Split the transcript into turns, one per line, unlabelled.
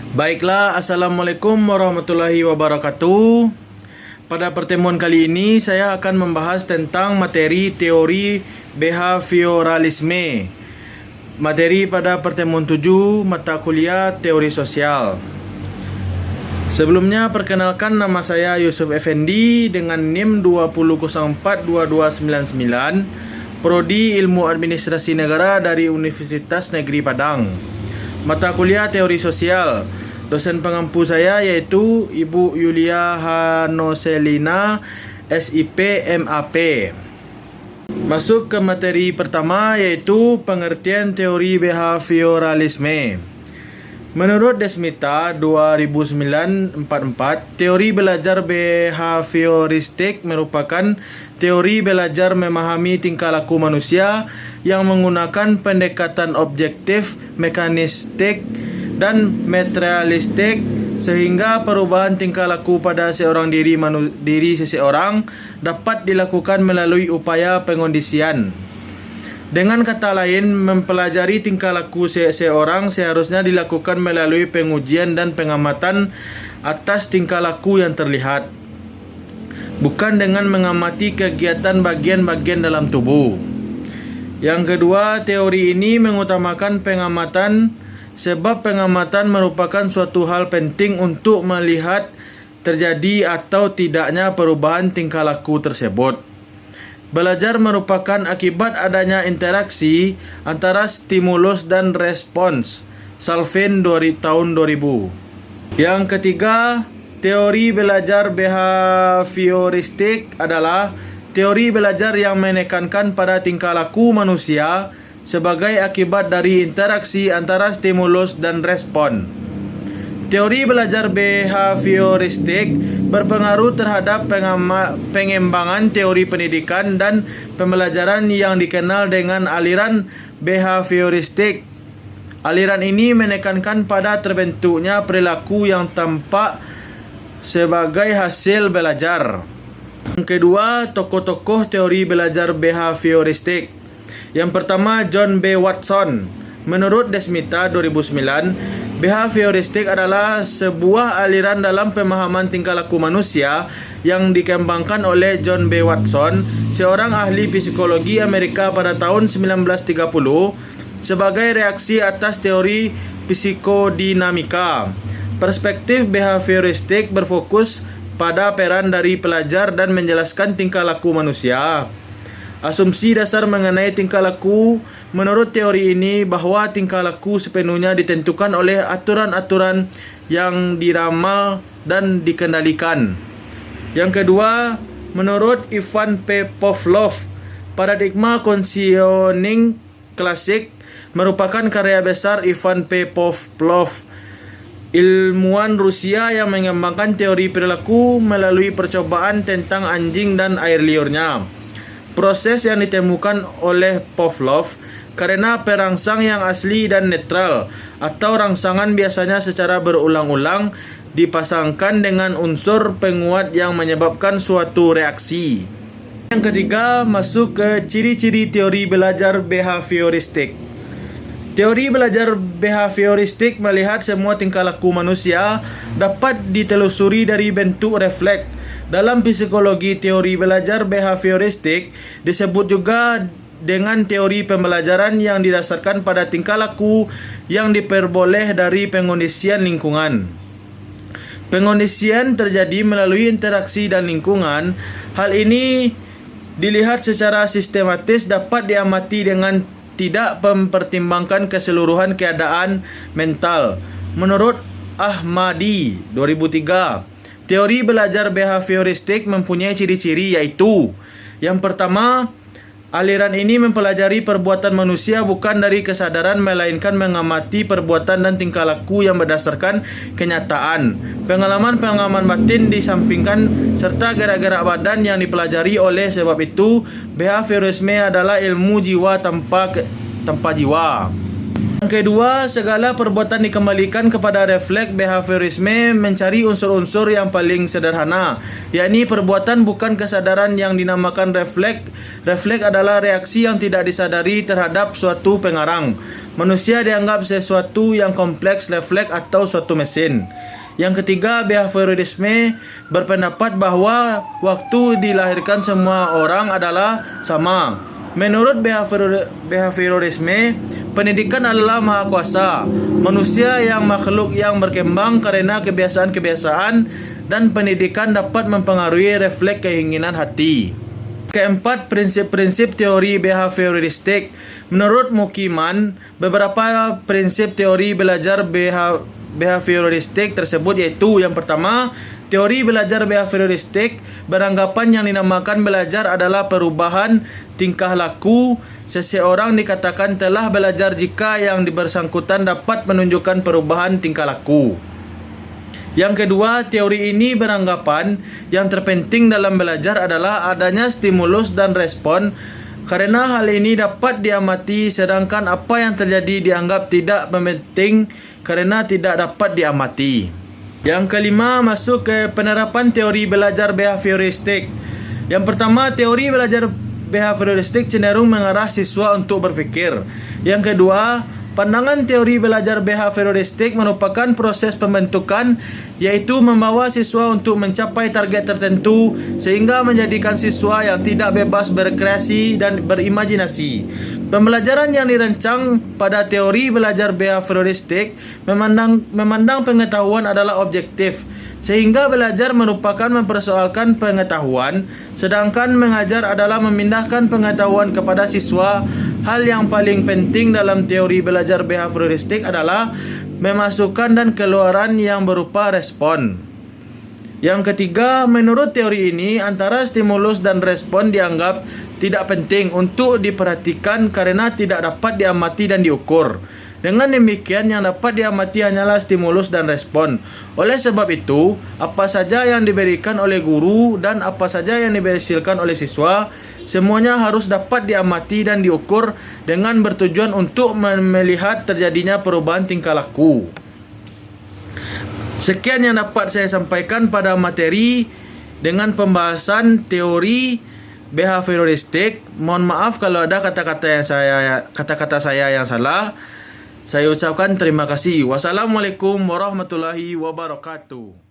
Baiklah, Assalamualaikum warahmatullahi wabarakatuh. Pada pertemuan kali ini saya akan membahas tentang materi teori behavioralisme. Materi pada pertemuan 7 mata kuliah teori sosial. Sebelumnya perkenalkan, nama saya Yusuf Effendi dengan NIM 20042299, Prodi Ilmu Administrasi Negara dari Universitas Negeri Padang. Mata kuliah teori sosial. Dosen pengampu saya yaitu Ibu Yulia Hanoselina, SIP MAP. Masuk ke materi pertama yaitu pengertian teori behavioralisme. Menurut Desmita 2009-44, teori belajar behavioristik merupakan teori belajar memahami tingkah laku manusia yang menggunakan pendekatan objektif, mekanistik, dan materialistik sehingga perubahan tingkah laku pada seorang diri seseorang dapat dilakukan melalui upaya pengondisian. Dengan kata lain, mempelajari tingkah laku seseorang seharusnya dilakukan melalui pengujian dan pengamatan atas tingkah laku yang terlihat, bukan dengan mengamati kegiatan bagian-bagian dalam tubuh. Yang kedua, teori ini mengutamakan pengamatan sebab pengamatan merupakan suatu hal penting untuk melihat terjadi atau tidaknya perubahan tingkah laku tersebut. Belajar merupakan akibat adanya interaksi antara stimulus dan respons. Salvin tahun 2000. Yang ketiga, teori belajar behavioristik adalah teori belajar yang menekankan pada tingkah laku manusia sebagai akibat dari interaksi antara stimulus dan respon. Teori belajar behavioristik berpengaruh terhadap pengembangan teori pendidikan dan pembelajaran yang dikenal dengan aliran behavioristik. Aliran ini menekankan pada terbentuknya perilaku yang tampak sebagai hasil belajar. Yang kedua, tokoh-tokoh teori belajar behavioristik. Yang pertama, John B. Watson. Menurut Desmita 2009, behavioristik adalah sebuah aliran dalam pemahaman tingkah laku manusia yang dikembangkan oleh John B. Watson, seorang ahli psikologi Amerika pada tahun 1930 sebagai reaksi atas teori psikodinamika. Perspektif behavioristik berfokus pada peran dari pelajar dan menjelaskan tingkah laku manusia. Asumsi dasar mengenai tingkah laku menurut teori ini bahwa tingkah laku sepenuhnya ditentukan oleh aturan-aturan yang diramal dan dikendalikan. Yang kedua, menurut Ivan P. Pavlov, paradigma conditioning klasik merupakan karya besar Ivan P. Pavlov, ilmuwan Rusia yang mengembangkan teori perilaku melalui percobaan tentang anjing dan air liurnya. Proses yang ditemukan oleh Pavlov karena perangsang yang asli dan netral atau rangsangan biasanya secara berulang-ulang dipasangkan dengan unsur penguat yang menyebabkan suatu reaksi. Yang ketiga, masuk ke ciri-ciri teori belajar behavioristik. Teori belajar behavioristik melihat semua tingkah laku manusia dapat ditelusuri dari bentuk refleks. Dalam psikologi, teori belajar behavioristik disebut juga dengan teori pembelajaran yang didasarkan pada tingkah laku yang diperoleh dari pengondisian lingkungan. Pengondisian terjadi melalui interaksi dan lingkungan. Hal ini dilihat secara sistematis dapat diamati dengan tidak mempertimbangkan keseluruhan keadaan mental. Menurut Ahmadi 2003, teori belajar behavioristik mempunyai ciri-ciri yaitu: yang pertama, aliran ini mempelajari perbuatan manusia bukan dari kesadaran melainkan mengamati perbuatan dan tingkah laku yang berdasarkan kenyataan. Pengalaman-pengalaman batin disampingkan serta gerak-gerak badan yang dipelajari. Oleh sebab itu, behaviorisme adalah ilmu jiwa tanpa jiwa. Yang kedua, segala perbuatan dikembalikan kepada refleks. Behaviorisme mencari unsur-unsur yang paling sederhana, yakni perbuatan bukan kesadaran yang dinamakan refleks. Refleks adalah reaksi yang tidak disadari terhadap suatu pengarang. Manusia dianggap sesuatu yang kompleks, refleks, atau suatu mesin. Yang ketiga, behaviorisme berpendapat bahwa waktu dilahirkan semua orang adalah sama. Menurut behaviorisme, pendidikan adalah maha kuasa. Manusia yang makhluk yang berkembang karena kebiasaan-kebiasaan dan pendidikan dapat mempengaruhi refleks keinginan hati. Keempat, prinsip-prinsip teori behavioristik. Menurut Mukiman, beberapa prinsip teori belajar behavioristik tersebut yaitu yang pertama, teori belajar behavioristik beranggapan yang dinamakan belajar adalah perubahan tingkah laku. Seseorang dikatakan telah belajar jika yang bersangkutan dapat menunjukkan perubahan tingkah laku. Yang kedua, teori ini beranggapan yang terpenting dalam belajar adalah adanya stimulus dan respon, karena hal ini dapat diamati, sedangkan apa yang terjadi dianggap tidak penting karena tidak dapat diamati. Yang kelima, masuk ke penerapan teori belajar behavioristik. Yang pertama, teori belajar behavioristik cenderung mengarah siswa untuk berpikir. Yang kedua, pandangan teori belajar behavioristik merupakan proses pembentukan, yaitu membawa siswa untuk mencapai target tertentu sehingga menjadikan siswa yang tidak bebas berkreasi dan berimajinasi. Pembelajaran yang dirancang pada teori belajar behavioristik memandang pengetahuan adalah objektif, sehingga belajar merupakan mempersoalkan pengetahuan, sedangkan mengajar adalah memindahkan pengetahuan kepada siswa. Hal yang paling penting dalam teori belajar behavioristik adalah memasukkan dan keluaran yang berupa respon. Yang ketiga, menurut teori ini, antara stimulus dan respon dianggap tidak penting untuk diperhatikan karena tidak dapat diamati dan diukur. Dengan demikian, yang dapat diamati hanyalah stimulus dan respon. Oleh sebab itu, apa saja yang diberikan oleh guru dan apa saja yang dihasilkan oleh siswa, semuanya harus dapat diamati dan diukur dengan bertujuan untuk melihat terjadinya perubahan tingkah laku. Sekian yang dapat saya sampaikan pada materi dengan pembahasan teori behavioristik. Mohon maaf kalau ada kata-kata saya yang salah. Saya ucapkan terima kasih. Wassalamualaikum warahmatullahi wabarakatuh.